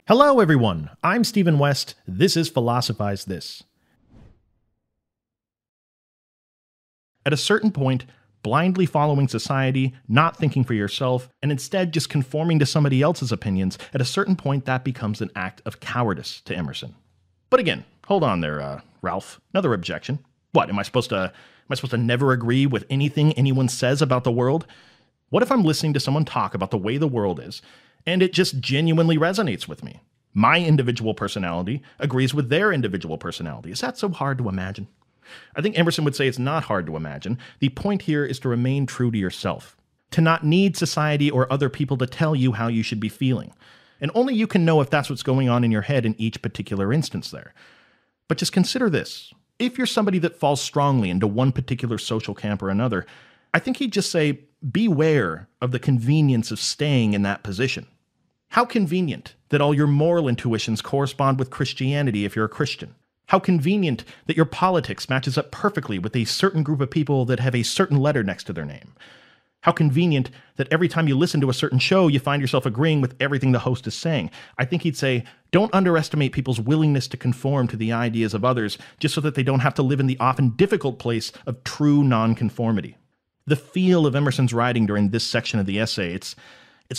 Hello everyone, I'm Stephen West, this is Philosophize This. At a certain point, blindly following society, not thinking for yourself, and instead just conforming to somebody else's opinions, at a certain point that becomes an act of cowardice to Emerson. But again, hold on there, Ralph. Another objection. What, am I supposed to never agree with anything anyone says about the world? What if I'm listening to someone talk about the way the world is, and it just genuinely resonates with me? My individual personality agrees with their individual personality. Is that so hard to imagine? I think Emerson would say it's not hard to imagine. The point here is to remain true to yourself, to not need society or other people to tell you how you should be feeling. And only you can know if that's what's going on in your head in each particular instance there. But just consider this. If you're somebody that falls strongly into one particular social camp or another, I think he'd just say, beware of the convenience of staying in that position. How convenient that all your moral intuitions correspond with Christianity if you're a Christian. How convenient that your politics matches up perfectly with a certain group of people that have a certain letter next to their name. How convenient that every time you listen to a certain show, you find yourself agreeing with everything the host is saying. I think he'd say, don't underestimate people's willingness to conform to the ideas of others just so that they don't have to live in the often difficult place of true nonconformity. The feel of Emerson's writing during this section of the essay, it's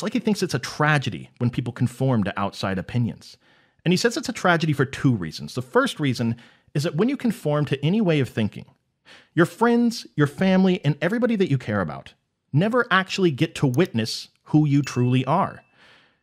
like he thinks it's a tragedy when people conform to outside opinions. And he says it's a tragedy for two reasons. The first reason is that when you conform to any way of thinking, your friends, your family, and everybody that you care about never actually get to witness who you truly are.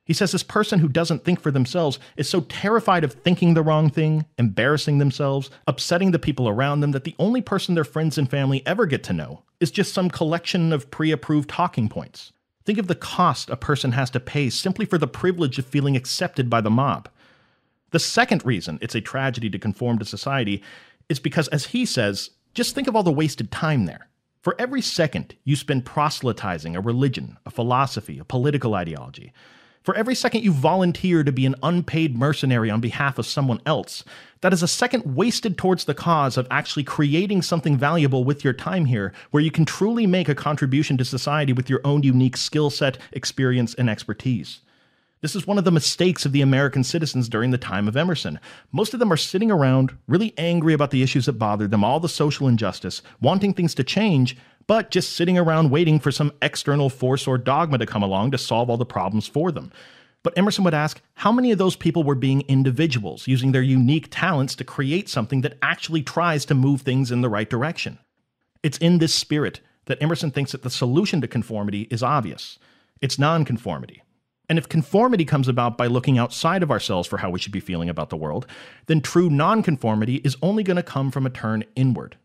He says this person who doesn't think for themselves is so terrified of thinking the wrong thing, embarrassing themselves, upsetting the people around them, that the only person their friends and family ever get to know is just some collection of pre-approved talking points. Think of the cost a person has to pay simply for the privilege of feeling accepted by the mob. The second reason it's a tragedy to conform to society is because, as he says, just think of all the wasted time there. For every second you spend proselytizing a religion, a philosophy, a political ideology, for every second you volunteer to be an unpaid mercenary on behalf of someone else, that is a second wasted towards the cause of actually creating something valuable with your time here, where you can truly make a contribution to society with your own unique skill set, experience, and expertise. This is one of the mistakes of the American citizens during the time of Emerson. Most of them are sitting around, really angry about the issues that bother them, all the social injustice, wanting things to change, but just sitting around waiting for some external force or dogma to come along to solve all the problems for them. But Emerson would ask, how many of those people were being individuals, using their unique talents to create something that actually tries to move things in the right direction? It's in this spirit that Emerson thinks that the solution to conformity is obvious. It's nonconformity. And if conformity comes about by looking outside of ourselves for how we should be feeling about the world, then true nonconformity is only going to come from a turn inward.